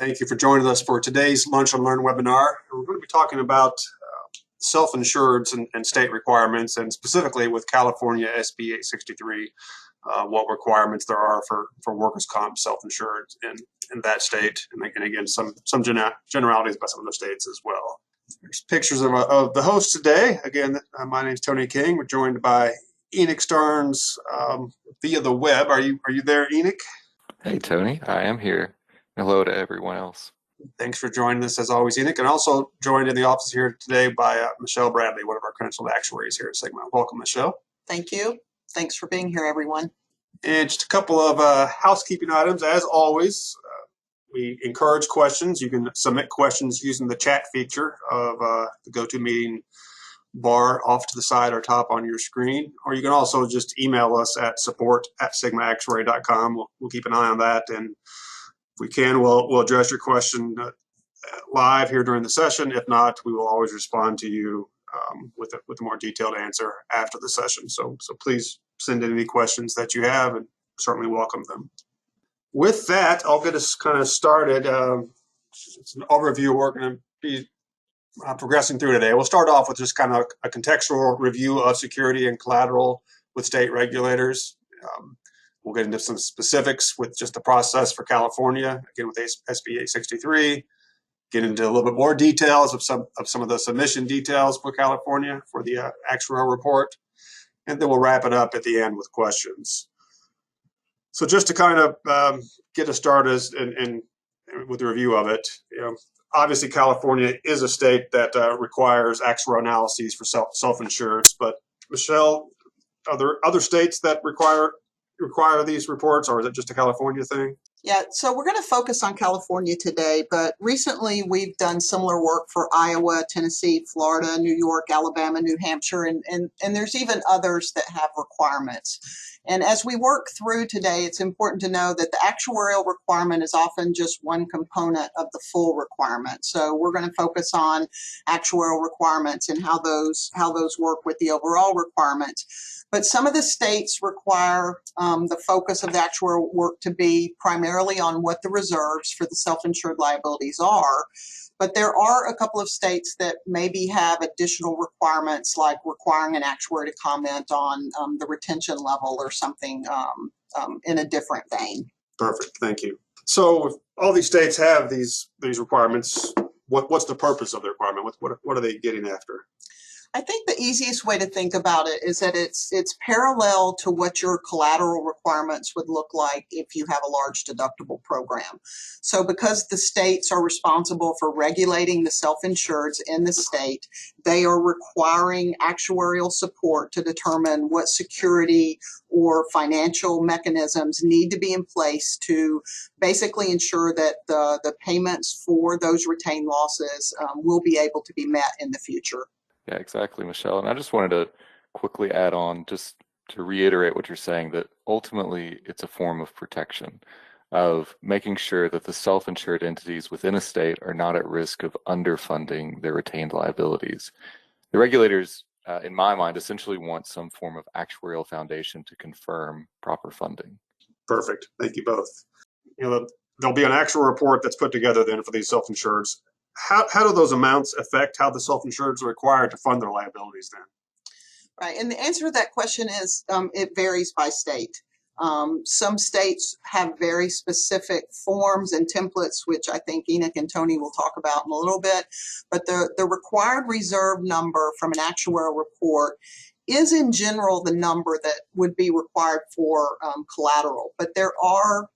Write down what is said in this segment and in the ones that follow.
Thank you for joining us for today's Lunch and Learn webinar. We're going to be talking about self-insureds and state requirements, and specifically with California SB-863, what requirements there are for workers' comp self-insured in that state, and again, some generalities about some of the states as well. There's pictures of the host today. Again, my name is Tony King. We're joined by Enoch Stearns via the web. Are you there, Enoch? Hey, Tony, I am here. Hello to everyone else. Thanks for joining us as always, Enoch, and also joined in the office here today by Michelle Bradley, one of our credentialed actuaries here at Sigma. Welcome, Michelle. Thank you. Thanks for being here, everyone. And just a couple of housekeeping items. As always, we encourage questions. You can submit questions using the chat feature of the GoToMeeting bar off to the side or top on your screen, or you can also just email us at support@sigmaactuary.com. We'll keep an eye on that, and if we can, we'll address your question live here during the session. If not, we will always respond to you with a more detailed answer after the session. So please send in any questions that you have, and certainly welcome them. With that, I'll get us kind of started. It's an overview we're going to be progressing through today. We'll start off with just kind of a contextual review of security and collateral with state regulators. We'll get into some specifics with just the process for California, again with SB-863, get into a little bit more details of some of the submission details for California for the actuarial report, and then we'll wrap it up at the end with questions. So just to kind of get us started and with the review of it, obviously California is a state that requires actuarial analyses for self-insureds, but Michelle, are there other states that require these reports, or is it just a California thing? Yeah, so we're going to focus on California today, but recently we've done similar work for Iowa, Tennessee, Florida, New York, Alabama, New Hampshire, and there's even others that have requirements. And as we work through today, it's important to know that the actuarial requirement is often just one component of the full requirement. So we're going to focus on actuarial requirements and how those work with the overall requirements. But some of the states require the focus of the actuarial work to be primarily on what the reserves for the self-insured liabilities are. But there are a couple of states that maybe have additional requirements, like requiring an actuary to comment on the retention level or something in a different vein. Perfect, thank you. So if all these states have these requirements, what's the purpose of the requirement? What are they getting after? I think the easiest way to think about it is that it's parallel to what your collateral requirements would look like if you have a large deductible program. So because the states are responsible for regulating the self-insureds in the state, they are requiring actuarial support to determine what security or financial mechanisms need to be in place to basically ensure that the payments for those retained losses will be able to be met in the future. Yeah, exactly, Michelle. And I just wanted to quickly add on, just to reiterate what you're saying, that ultimately it's a form of protection, of making sure that the self-insured entities within a state are not at risk of underfunding their retained liabilities. The regulators, in my mind, essentially want some form of actuarial foundation to confirm proper funding. Perfect. Thank you both. There'll be an actual report that's put together then for these self-insureds. How do those amounts affect how the self-insureds are required to fund their liabilities then? Right, and the answer to that question is it varies by state. Some states have very specific forms and templates, which I think Enoch and Tony will talk about in a little bit, but the required reserve number from an actuarial report is in general the number that would be required for collateral, but there are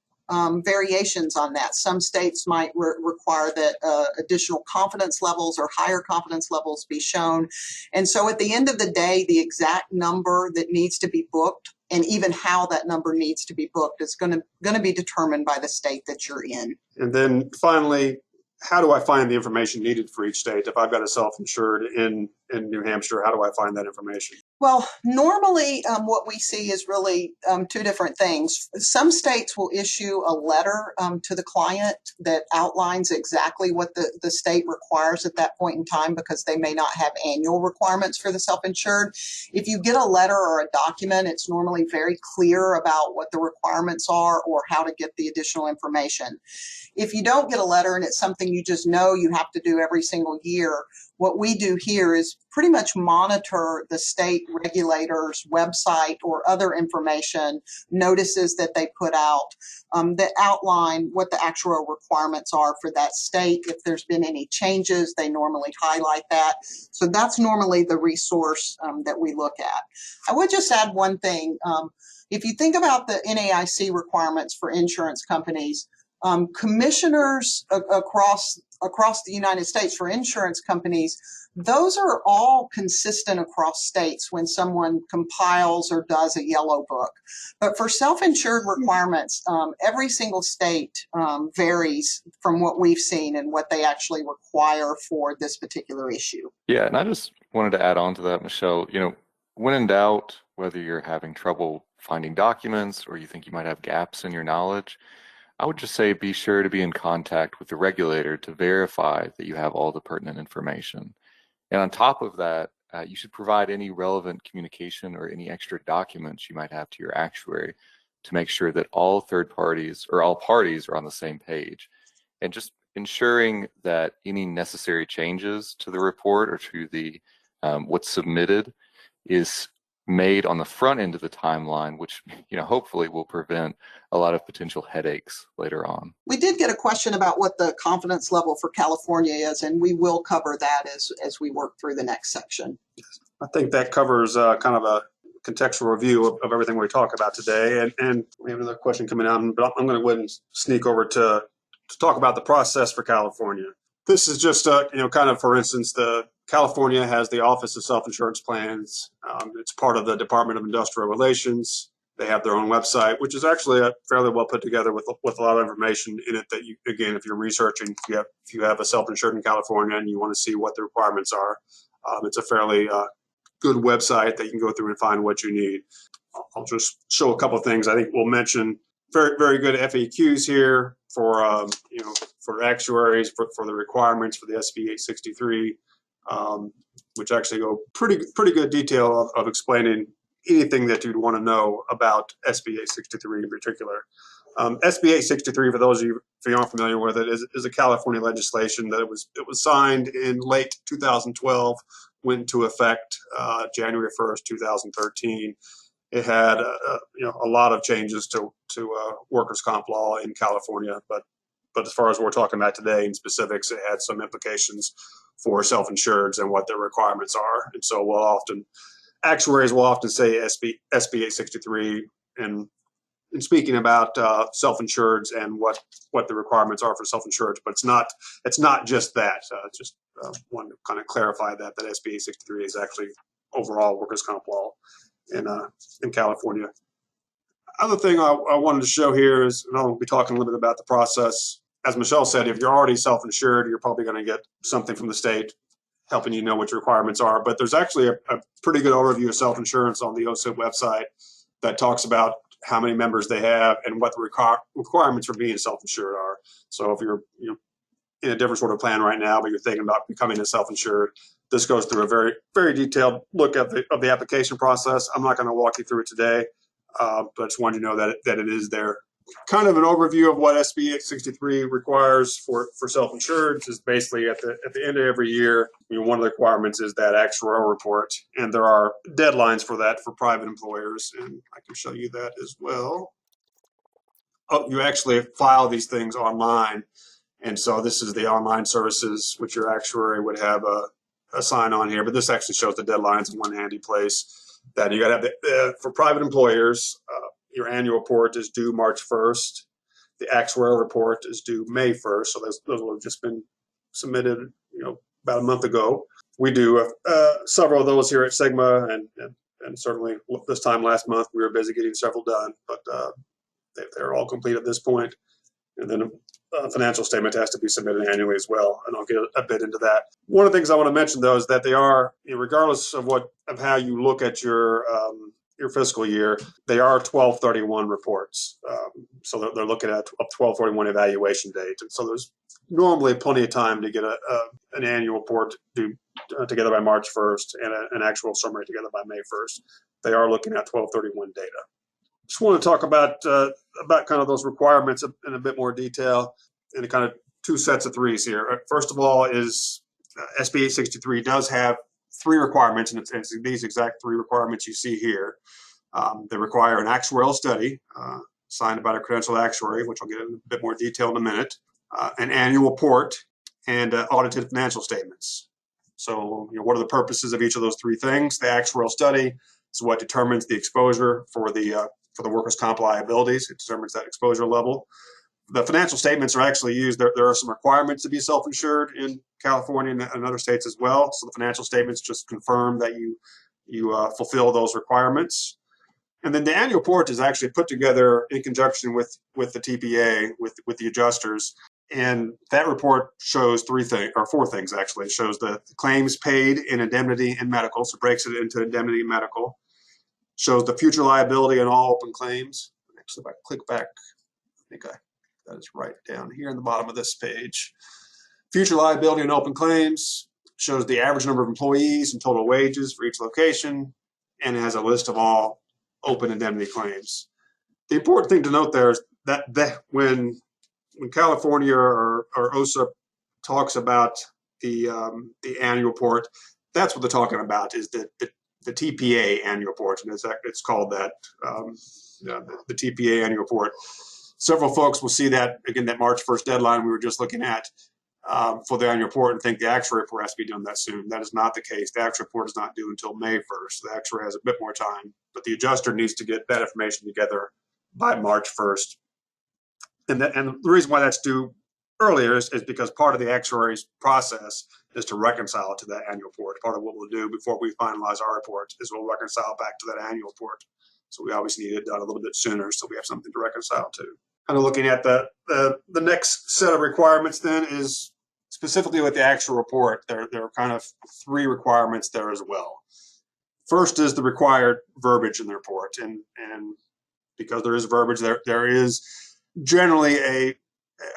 variations on that. Some states might require that additional confidence levels or higher confidence levels be shown. And so at the end of the day, the exact number that needs to be booked and even how that number needs to be booked is going to be determined by the state that you're in. And then finally, how do I find the information needed for each state if I've got a self-insured in in New Hampshire, how do I find that information? Well, normally what we see is really two different things. Some states will issue a letter to the client that outlines exactly what the state requires at that point in time, because they may not have annual requirements for the self-insured. If you get a letter or a document, it's normally very clear about what the requirements are or how to get the additional information. If you don't get a letter and it's something you just know you have to do every single year, what we do here is pretty much monitor the state regulators' website or other information, notices that they put out that outline what the actual requirements are for that state. If there's been any changes, they normally highlight that. So that's normally the resource that we look at. I would just add one thing. If you think about the NAIC requirements for insurance companies, commissioners across the United States for insurance companies, those are all consistent across states when someone compiles or does a yellow book. But for self-insured requirements, every single state varies from what we've seen and what they actually require for this particular issue. Yeah, and I just wanted to add on to that, Michelle. When in doubt, whether you're having trouble finding documents or you think you might have gaps in your knowledge, I would just say be sure to be in contact with the regulator to verify that you have all the pertinent information. And on top of that, you should provide any relevant communication or any extra documents you might have to your actuary to make sure that all third parties or all parties are on the same page. And just ensuring that any necessary changes to the report or to the what's submitted is made on the front end of the timeline, which hopefully will prevent a lot of potential headaches later on. We did get a question about what the confidence level for California is, and we will cover that as we work through the next section. I think that covers kind of a contextual review of everything we talk about today. And we have another question coming out, but I'm going to go ahead and sneak over to talk about the process for California. This is just, kind of, for instance, California has the Office of Self-Insurance Plans. It's part of the Department of Industrial Relations. They have their own website, which is actually fairly well put together with a lot of information in it that you, again, if you're researching, if you have a self-insured in California and you want to see what the requirements are, it's a fairly good website that you can go through and find what you need. I'll just show a couple of things. I think we'll mention very, very good FAQs here for actuaries for the requirements for the SB-863. Which actually go pretty good detail of explaining anything that you'd want to know about SB-863 in particular. SB-863, for those of you if you aren't familiar with it, is a California legislation that it was signed in late 2012, went into effect January 1st, 2013. It had a lot of changes to workers' comp law in California, but as far as we're talking about today in specifics, it had some implications for self-insureds and what their requirements are. And so actuaries will often say SB-863 and speaking about self-insureds and what the requirements are for self-insureds, but it's not just that. Just want to kind of clarify that SB-863 is actually overall workers' comp law in California. Other thing I wanted to show here is, and I'll be talking a little bit about the process. As Michelle said, if you're already self-insured, you're probably going to get something from the state helping you know what your requirements are. But there's actually a pretty good overview of self-insurance on the OSIP website that talks about how many members they have and what the requirements for being self-insured are. So if you're in a different sort of plan right now, but you're thinking about becoming a self-insured, this goes through a very, very detailed look of the application process. I'm not going to walk you through it today, but I just wanted you to know that it is there. Kind of an overview of what SB-863 requires for self-insureds is basically at the end of every year, one of the requirements is that actuarial report, and there are deadlines for that for private employers, and I can show you that as well. Oh, you actually file these things online, and so this is the online services which your actuary would have a sign on here, but this actually shows the deadlines in one handy place that you got to have for private employers. Your annual report is due March 1st. The actuarial report is due May 1st. So those will have just been submitted, about a month ago. We do several of those here at Sigma, and certainly this time last month we were busy getting several done, but they're all complete at this point. And then financial statement has to be submitted annually as well, and I'll get a bit into that. One of the things I want to mention, though, is that they are, regardless of how you look at your fiscal year, they are 12/31 reports. So they're looking at a 12/31 evaluation date, and so there's normally plenty of time to get an annual report together by March 1st and an actual summary together by May 1st. They are looking at 12/31 data. Just want to talk about kind of those requirements in a bit more detail, and kind of two sets of threes here. First of all is SB-863 does have three requirements, and it's these exact three requirements you see here. They require an actuarial study signed by a credentialed actuary, which I'll get in a bit more detail in a minute, an annual report, and audited financial statements. So, what are the purposes of each of those three things? The actuarial study is what determines the exposure for the workers' comp liabilities. It determines that exposure level. The financial statements are actually used. There are some requirements to be self-insured in California and other states as well. So the financial statements just confirm that you fulfill those requirements. And then the annual report is actually put together in conjunction with the TPA, with the adjusters. And that report shows four things actually. It shows the claims paid in indemnity and medical, so it breaks it into indemnity and medical. Shows the future liability in all open claims. Actually, if I click back, I think that is right down here in the bottom of this page. Future liability in open claims shows the average number of employees and total wages for each location, and it has a list of all open indemnity claims. The important thing to note there is that when California or OSA talks about the annual report, that's what they're talking about, is the TPA annual report, and it's called that, the TPA annual report. Several folks will see that, again, that March 1st deadline we were just looking at for the annual report, and think the actuary report has to be done that soon. That is not the case. The actuary report is not due until May 1st. The actuary has a bit more time, but the adjuster needs to get that information together by March 1st. And the reason why that's due earlier is because part of the actuary's process is to reconcile it to that annual report. Part of what we'll do before we finalize our report is we'll reconcile back to that annual report. So we obviously need it done a little bit sooner so we have something to reconcile to. Kind of looking at the next set of requirements then is specifically with the actual report. There are kind of three requirements there as well. First is the required verbiage in the report, and because there is verbiage, there is generally a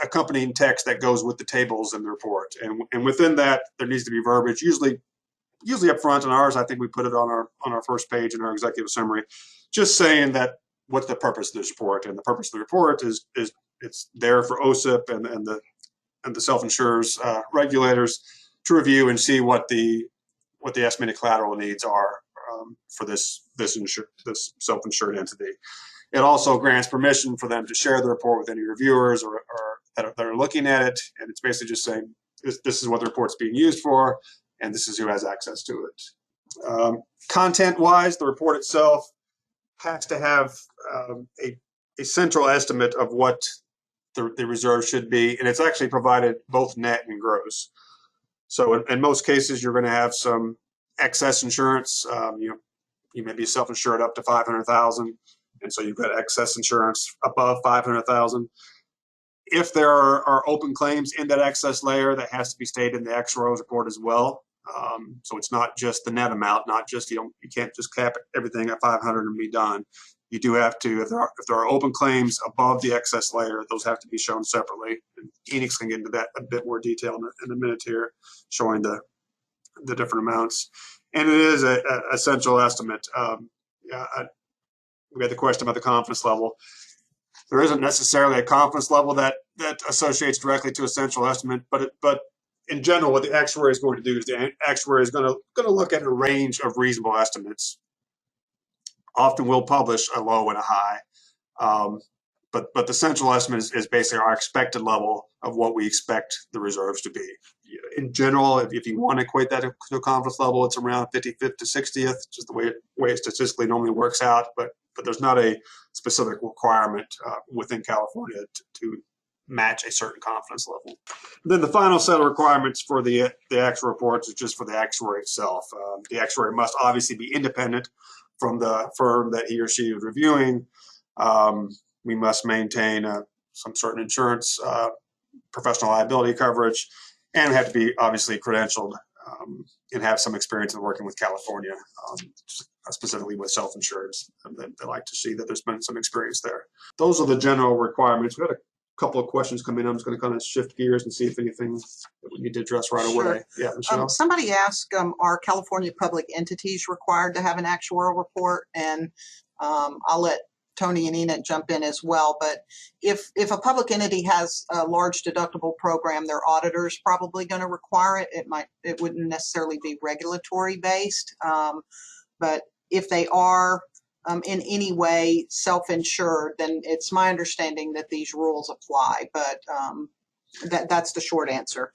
accompanying text that goes with the tables in the report, and within that there needs to be verbiage, usually up front. On ours, I think we put it on our first page in our executive summary, just saying that what's the purpose of this report, and the purpose of the report is it's there for OSIP and the self-insurers regulators to review and see what the estimated collateral needs are for this self-insured entity. It also grants permission for them to share the report with any reviewers or that are looking at it, and it's basically just saying this is what the report's being used for, and this is who has access to it. Content-wise, the report itself has to have a central estimate of what the reserve should be, and it's actually provided both net and gross. So in most cases, you're going to have some excess insurance. You may be self-insured up to $500,000, and so you've got excess insurance above $500,000. If there are open claims in that excess layer, that has to be stated in the actuarial's report as well. So it's not just the net amount, not just you can't just cap everything at 500 and be done. You do have to, if there are open claims above the excess layer, those have to be shown separately. And Enix can get into that a bit more detail in a minute here, showing the different amounts. And it is a essential estimate. We had the question about the confidence level. There isn't necessarily a confidence level that associates directly to essential estimate, but in general, what the actuary is going to do is the actuary is going to look at a range of reasonable estimates. Often we'll publish a low and a high, but the central estimate is basically our expected level of what we expect the reserves to be. In general, if you want to equate that to a confidence level, it's around 55th to 60th, just the way it statistically normally works out. But there's not a specific requirement within California to match a certain confidence level. Then the final set of requirements for the actual reports is just for the actuary itself. The actuary must obviously be independent from the firm that he or she is reviewing. We must maintain some certain insurance professional liability coverage, and have to be obviously credentialed and have some experience in working with California, specifically with self-insureds. They like to see that there's been some experience there. Those are the general requirements. We had a couple of questions come in. I'm just going to kind of shift gears and see if anything that we need to address right Sure. away. Yeah, Michelle? Somebody asked, are California public entities required to have an actuarial report? And I'll let Tony and Enoch jump in as well. But if a public entity has a large deductible program, their auditor's probably going to require it. It wouldn't necessarily be regulatory based. But if they are in any way self-insured, then it's my understanding that these rules apply. But that's the short answer.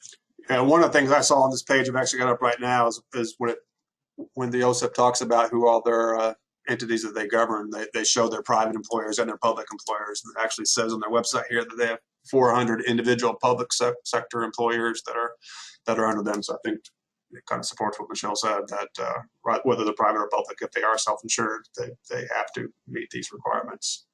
And one of the things I saw on this page, I've actually got up right now, is when the OSIP talks about who all their entities that they govern, they show their private employers and their public employers. And it actually says on their website here that they have 400 individual public sector employers that are under them. So I think it kind of supports what Michelle said, that whether they're private or public, if they are self-insured, they have to meet these requirements.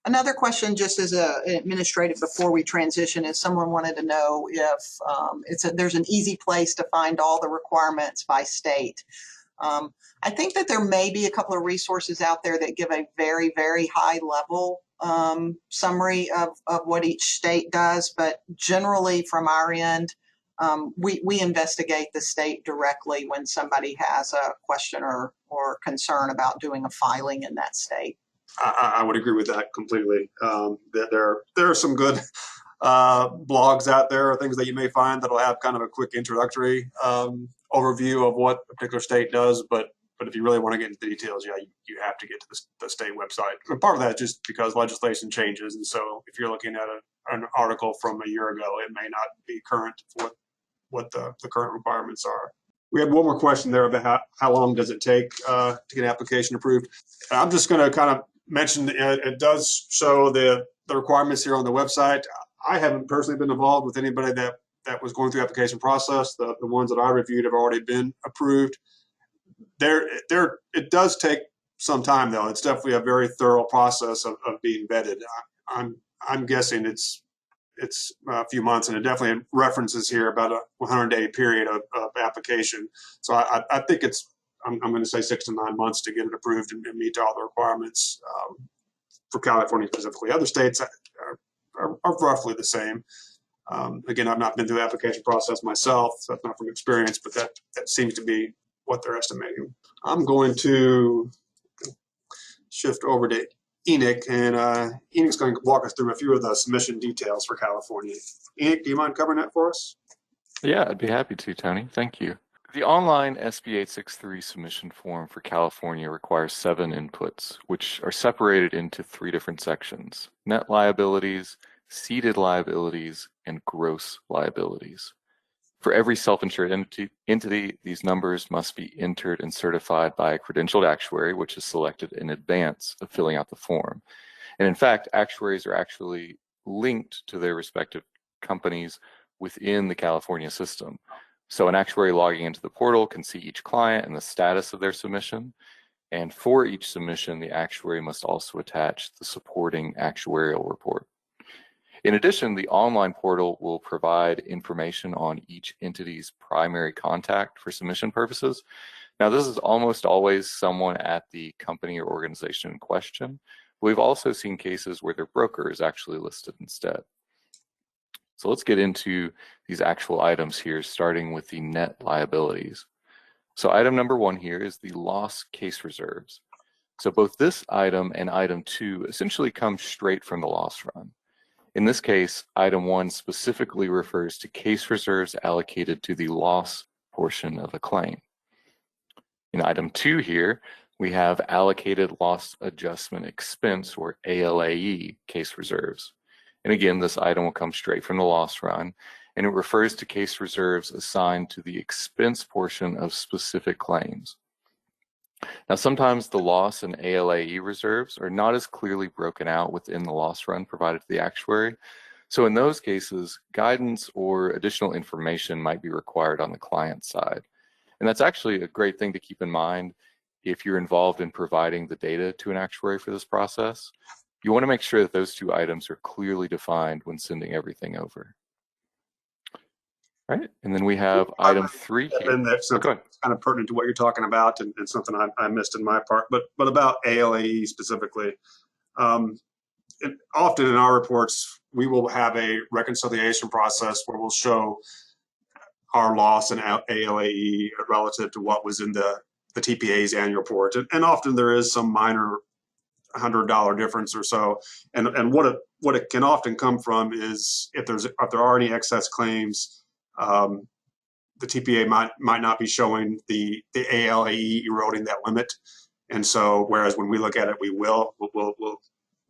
Another question, just as an administrative before we transition, is someone wanted to know if there's an easy place to find all the requirements by state. I think that there may be a couple of resources out there that give a very, very high level summary of what each state does, but generally from our end, we investigate the state directly when somebody has a question or concern about doing a filing in that state. I would agree with that completely. There are some good blogs out there, or things that you may find that'll have kind of a quick introductory overview of what a particular state does. But if you really want to get into the details, yeah, you have to get to the state website. And part of that is just because legislation changes, and so if you're looking at an article from a year ago, it may not be current for what the current requirements are. We had one more question there about how long does it take to get an application approved. I'm just going to kind of mention it does show the requirements here on the website. I haven't personally been involved with anybody that was going through the application process. The ones that I reviewed have already been approved. It does take some time, though. It's definitely a very thorough process of being vetted. I'm guessing it's a few months, and it definitely references here about a 100-day period of application. So I think I'm going to say 6 to 9 months to get it approved and meet all the requirements for California specifically. Other states are roughly the same. Again, I've not been through the application process myself, so that's not from experience, but that seems to be what they're estimating. I'm going to shift over to Enoch, and Enoch's going to walk us through a few of the submission details for California. Enoch, do you mind covering that for us? Yeah, I'd be happy to, Tony. Thank you. The online SB-863 submission form for California requires 7 inputs, which are separated into 3 different sections: net liabilities, ceded liabilities, and gross liabilities. For every self-insured entity, these numbers must be entered and certified by a credentialed actuary, which is selected in advance of filling out the form. And in fact, actuaries are actually linked to their respective companies within the California system. So an actuary logging into the portal can see each client and the status of their submission. And for each submission, the actuary must also attach the supporting actuarial report. In addition, the online portal will provide information on each entity's primary contact for submission purposes. Now, this is almost always someone at the company or organization in question. We've also seen cases where their broker is actually listed instead. So let's get into these actual items here, starting with the net liabilities. So item number 1 here is the loss case reserves. So both this item and item 2 essentially come straight from the loss run. In this case, item 1 specifically refers to case reserves allocated to the loss portion of a claim. In item 2 here, we have allocated loss adjustment expense, or ALAE, case reserves. And again, this item will come straight from the loss run, and it refers to case reserves assigned to the expense portion of specific claims. Now, sometimes the loss and ALAE reserves are not as clearly broken out within the loss run provided to the actuary. So in those cases, guidance or additional information might be required on the client side. And that's actually a great thing to keep in mind if you're involved in providing the data to an actuary for this process. you want to make sure that those two items are clearly defined when sending everything over. All right, and then we have item 3 here. And that's something that's kind of pertinent to what you're talking about, and something I missed in my part, but about ALAE specifically. Often in our reports, we will have a reconciliation process where we'll show our loss in ALAE relative to what was in the TPA's annual report. And often there is some minor $100 difference or so. And what it can often come from is if there are any excess claims, the TPA might not be showing the ALAE eroding that limit. And so, whereas when we look at it, we'll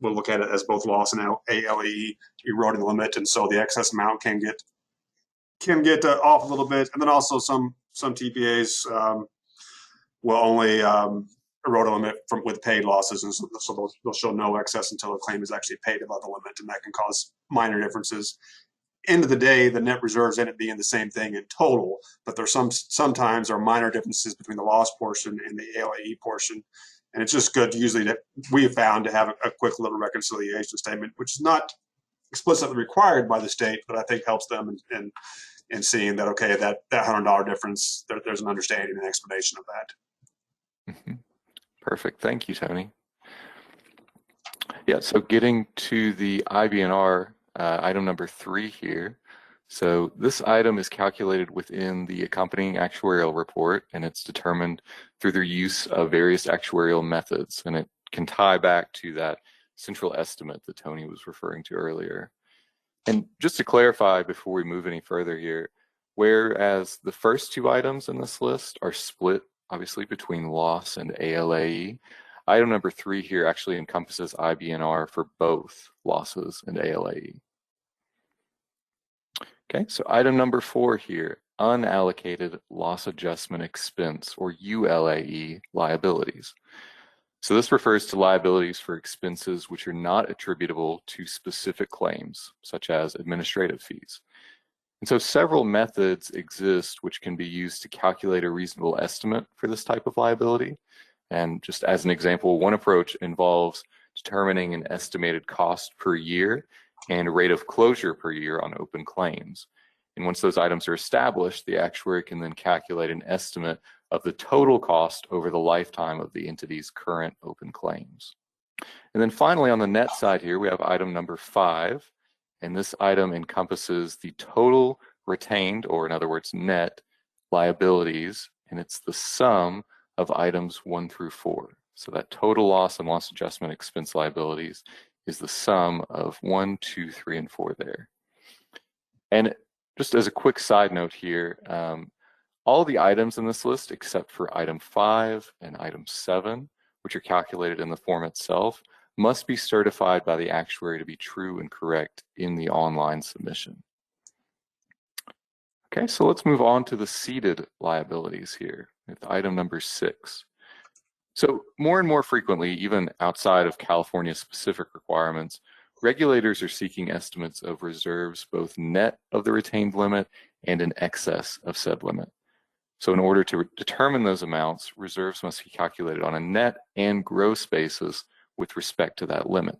look at it as both loss and ALAE eroding the limit. And so the excess amount can get off a little bit. And then also some TPAs will only erode a limit with paid losses. And so they'll show no excess until a claim is actually paid above the limit. And that can cause minor differences. End of the day, the net reserves end up being the same thing in total, but there's sometimes are minor differences between the loss portion and the ALAE portion. And it's just good usually that we have found to have a quick little reconciliation statement, which is not explicitly required by the state, but I think helps them in seeing that, okay, that $100 difference, there's an understanding and explanation of that. Mm-hmm. Perfect. Thank you, Tony. Yeah, so getting to the IBNR, item number 3 here. So this item is calculated within the accompanying actuarial report, and it's determined through the use of various actuarial methods, and it can tie back to that central estimate that Tony was referring to earlier. And just to clarify before we move any further here, whereas the first 2 items in this list are split obviously between loss and ALAE, item number 3 here actually encompasses IBNR for both losses and ALAE. Okay, so item number 4 here, unallocated loss adjustment expense, or ULAE liabilities. So this refers to liabilities for expenses which are not attributable to specific claims, such as administrative fees. And so several methods exist which can be used to calculate a reasonable estimate for this type of liability. And just as an example, one approach involves determining an estimated cost per year and rate of closure per year on open claims. And once those items are established, the actuary can then calculate an estimate of the total cost over the lifetime of the entity's current open claims. And then finally, on the net side here, we have item number 5, and this item encompasses the total retained, or in other words, net liabilities, and it's the sum of items 1 through 4. So that total loss and loss adjustment expense liabilities is the sum of 1, 2, 3, and 4 there. And just as a quick side note here, all the items in this list, except for item 5 and item 7, which are calculated in the form itself, must be certified by the actuary to be true and correct in the online submission. Okay, so let's move on to the ceded liabilities here with item number 6. So more and more frequently, even outside of California's specific requirements, regulators are seeking estimates of reserves both net of the retained limit and in excess of said limit. So in order to determine those amounts, reserves must be calculated on a net and gross basis with respect to that limit.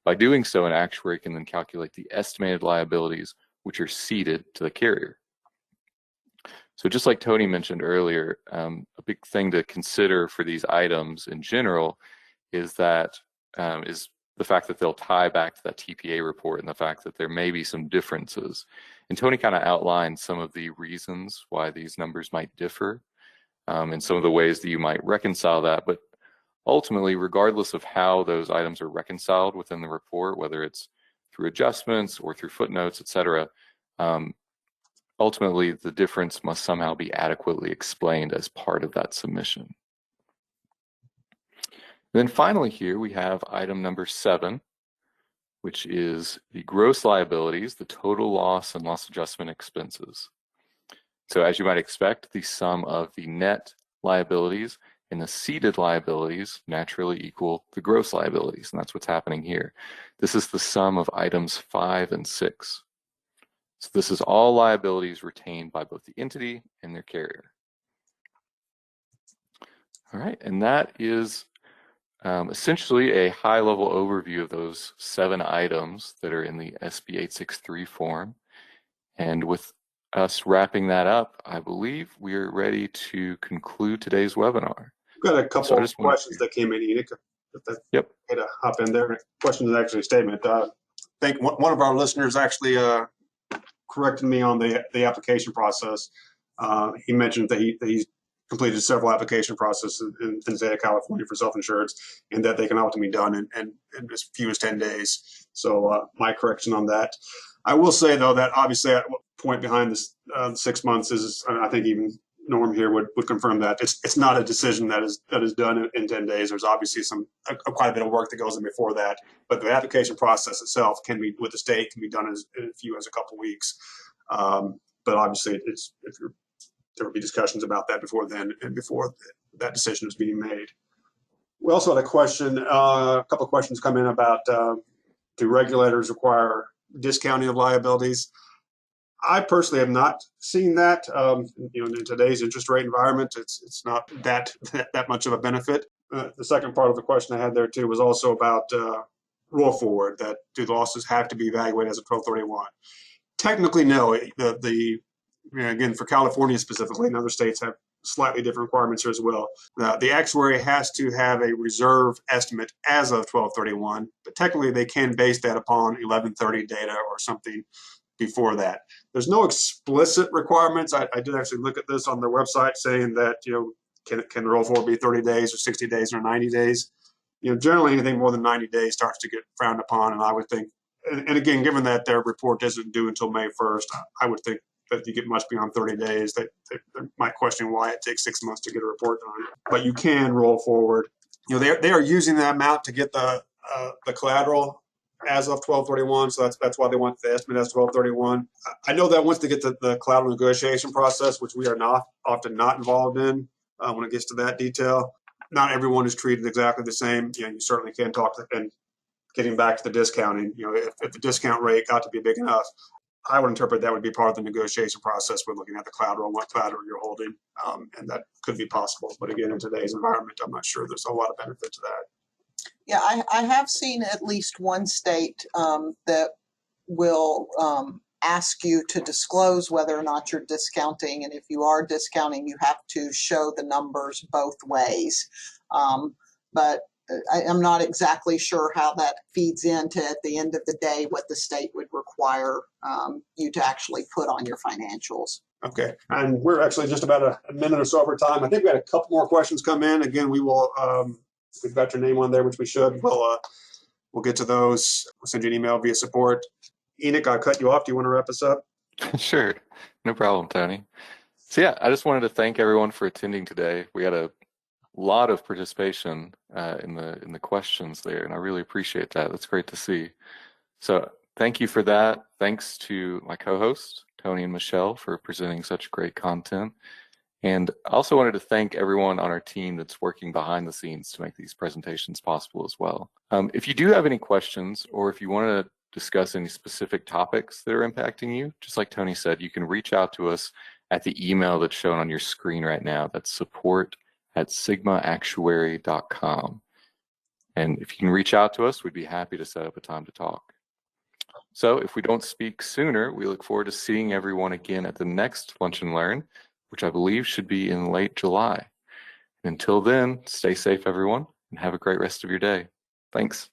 By doing so, an actuary can then calculate the estimated liabilities which are ceded to the carrier. So just like Tony mentioned earlier, a big thing to consider for these items in general is that is the fact that they'll tie back to that TPA report and the fact that there may be some differences. And Tony kind of outlined some of the reasons why these numbers might differ and some of the ways that you might reconcile that. But ultimately, regardless of how those items are reconciled within the report, whether it's through adjustments or through footnotes, et cetera, ultimately the difference must somehow be adequately explained as part of that submission. And then finally here we have item number 7, which is the gross liabilities, the total loss and loss adjustment expenses. So as you might expect, the sum of the net liabilities and the ceded liabilities naturally equal the gross liabilities, and that's what's happening here. This is the sum of items 5 and 6. So this is all liabilities retained by both the entity and their carrier. All right, and that is essentially a high-level overview of those 7 items that are in the SB-863 form. And with us wrapping that up, I believe we are ready to conclude today's webinar. We've got a couple of questions that came in, Enoch. Yep. To hop in there. Question is actually a statement. I think one of our listeners actually corrected me on the application process. He mentioned that he's completed several application processes in the state of California for self-insurance, and that they can often be done in as few as 10 days. So my correction on that. I will say, though, that obviously at what point behind this 6 months is, I think even Norm here would confirm that it's not a decision that is done in 10 days. There's obviously quite a bit of work that goes in before that, but the application process itself can be with the state can be done in as few as a couple weeks. But obviously, there will be discussions about that before then and before that decision is being made. We also had a question, a couple of questions come in about do regulators require discounting of liabilities? I personally have not seen that. In today's interest rate environment, it's not that much of a benefit. The second part of the question I had there too was also about roll forward. That do the losses have to be evaluated as a 1231? Technically, no. Again, for California specifically, and other states have slightly different requirements here as well. The actuary has to have a reserve estimate as of 1231, but technically they can base that upon 1130 data or something before that. There's no explicit requirements. I did actually look at this on their website saying that, can the roll forward be 30 days or 60 days or 90 days? Generally anything more than 90 days starts to get frowned upon. And I would think, and again, given that their report isn't due until May 1st, I would think that you get much beyond 30 days, they might question why it takes 6 months to get a report done. But you can roll forward. They are using that amount to get the collateral as of 1231, so that's why they want the estimate as 1231. I know that once they get the collateral negotiation process, which we are often not involved in when it gets to that detail, not everyone is treated exactly the same. You certainly can talk to, and getting back to the discounting, if the discount rate got to be big enough, I would interpret that would be part of the negotiation process. We're looking at the collateral, what collateral you're holding, and that could be possible. But again, in today's environment, I'm not sure there's a lot of benefit to that. Yeah, I have seen at least one state that will ask you to disclose whether or not you're discounting. And if you are discounting, you have to show the numbers both ways. But I'm not exactly sure how that feeds into, at the end of the day, what the state would require you to actually put on your financials. Okay, and we're actually just about a minute or so over time. I think we had a couple more questions come in. Again, we will, we've got your name on there, which we should. We'll get to those. We'll send you an email via support. Enoch, I cut you off. Do you want to wrap us up? Sure, no problem, Tony. So yeah, I just wanted to thank everyone for attending today. We had a lot of participation in the questions there, and I really appreciate that. That's great to see. So thank you for that. Thanks to my co-hosts, Tony and Michelle, for presenting such great content. And I also wanted to thank everyone on our team that's working behind the scenes to make these presentations possible as well. If you do have any questions, or if you want to discuss any specific topics that are impacting you, just like Tony said, you can reach out to us at the email that's shown on your screen right now. That's support@sigmaactuary.com. And if you can reach out to us, we'd be happy to set up a time to talk. So if we don't speak sooner, we look forward to seeing everyone again at the next Lunch and Learn, which I believe should be in late July. And until then, stay safe, everyone, and have a great rest of your day. Thanks.